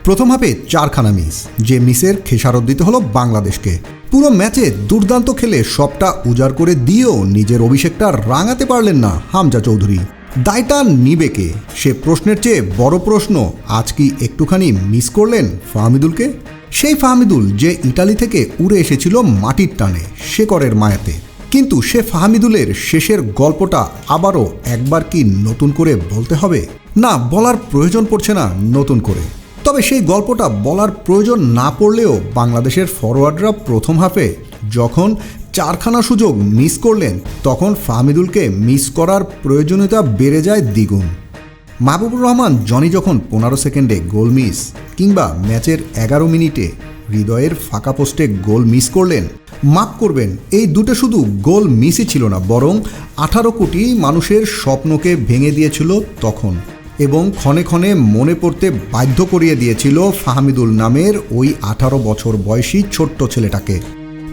প্রথম হাফে 4খানা মিস, যে মিসের খেসারত দিতে হলো বাংলাদেশকে। পুরো ম্যাচে দুর্দান্ত খেলে সবটা উজাড় করে দিয়েও নিজের অভিষেকটা রাঙাতে পারলেন না হামজা চৌধুরী। দায়টা নিবে কে? সে প্রশ্নের চেয়ে বড় প্রশ্ন, আজ কি একটুখানি মিস করলেন ফাহমিদুলকে? সেই ফাহমিদুল যে ইটালি থেকে উড়ে এসেছিল মাটির টানে, শেকড়ের মায়াতে। কিন্তু সে ফাহমিদুলের শেষের গল্পটা আবারও একবার কি নতুন করে বলতে হবে? না, বলার প্রয়োজন পড়ছে না নতুন করে। তবে সেই গল্পটা বলার প্রয়োজন না পড়লেও বাংলাদেশের ফরওয়ার্ডরা প্রথম হাফে যখন 4খানা সুযোগ মিস করলেন, তখন ফাহমিদুলকে মিস করার প্রয়োজনীয়তা বেড়ে যায় দ্বিগুণ। মাহবুবুর রহমান জনি যখন 15 সেকেন্ডে গোল মিস, কিংবা ম্যাচের 11 মিনিটে হৃদয়ের ফাঁকা পোস্টে গোল মিস করলেন, মাফ করবেন, এই দুটো শুধু গোল মিসই ছিল না, বরং 18 কোটি মানুষের স্বপ্নকে ভেঙে দিয়েছিল তখন, এবং ক্ষণে ক্ষণে মনে পড়তে বাধ্য করিয়ে দিয়েছিল ফাহমিদুল নামের ওই 18 বছর বয়সী ছোট্ট ছেলেটাকে।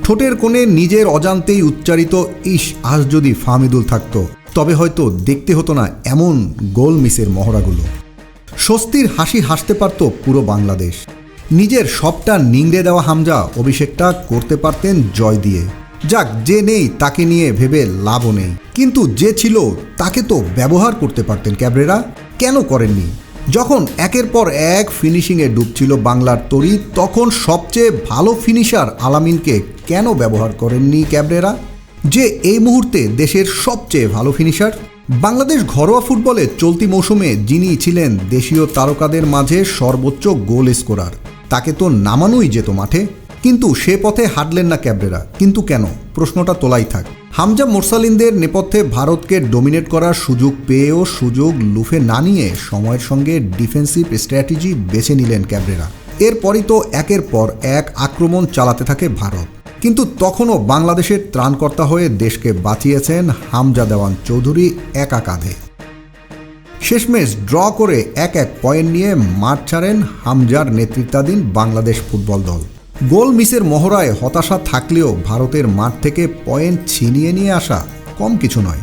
ঠোঁটের কোণে নিজের অজান্তেই উচ্চারিত ইস, আজ যদি ফাহমিদুল থাকতো, তবে হয়তো দেখতে হতো না এমন গোল মিসের মহড়াগুলো। স্বস্তির হাসি হাসতে পারত পুরো বাংলাদেশ। নিজের সবটা নিংড়ে দেওয়া হামজা অভিষেকটা করতে পারতেন জয় দিয়ে। যাক, যে নেই তাকে নিয়ে ভেবে লাভও নেই, কিন্তু যে ছিল তাকে তো ব্যবহার করতে পারতেন ক্যাবরেরা। কেন করেননি? যখন একের পর এক ফিনিশিংয়ে ডুবছিল বাংলার তরি, তখন সবচেয়ে ভালো ফিনিশার আলামিনকে কেন ব্যবহার করেননি ক্যাবরেরা, যে এই মুহূর্তে দেশের সবচেয়ে ভালো ফিনিশার? বাংলাদেশ ঘরোয়া ফুটবলে চলতি মৌসুমে যিনি ছিলেন দেশীয় তারকাদের মাঝে সর্বোচ্চ গোল স্কোরার, তাকে তো নামানোই যেত মাঠে। কিন্তু সে পথে হাঁটলেন না ক্যাবরেরা। কিন্তু কেন? প্রশ্নটা তোলাই থাক। হামজা মোরসালিনদের নেপথ্যে ভারতকে ডোমিনেট করার সুযোগ পেয়েও সুযোগ লুফে না নিয়ে সময়ের সঙ্গে ডিফেন্সিভ স্ট্র্যাটেজি বেছে নিলেন ক্যাবরেরা। এরপরই তো একের পর এক আক্রমণ চালাতে থাকে ভারত। কিন্তু তখনও বাংলাদেশের ত্রাণকর্তা হয়ে দেশকে বাঁচিয়েছেন হামজা দেওয়ান চৌধুরী একা কাঁধে। শেষমেশ ড্র করে 1-1 পয়েন্ট নিয়ে মাঠ ছাড়েন হামজার নেতৃত্বাধীন বাংলাদেশ ফুটবল দল। গোল মিসের মহড়ায় হতাশা থাকলেও ভারতের মাঠ থেকে পয়েন্ট ছিনিয়ে নিয়ে আসা কম কিছু নয়।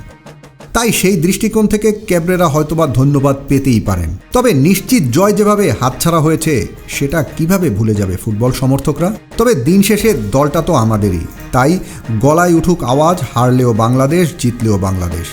তাই সেই দৃষ্টিকোণ থেকে ক্যাবরেরা হয়তোবা ধন্যবাদ পেতেই পারেন। তবে নিশ্চিত জয় যেভাবে হাতছাড়া হয়েছে, সেটা কিভাবে ভুলে যাবে ফুটবল সমর্থকরা? তবে দিন শেষে দলটা তো আমাদেরই, তাই গলায় উঠুক আওয়াজ, হারলেও বাংলাদেশ, জিতলেও বাংলাদেশ।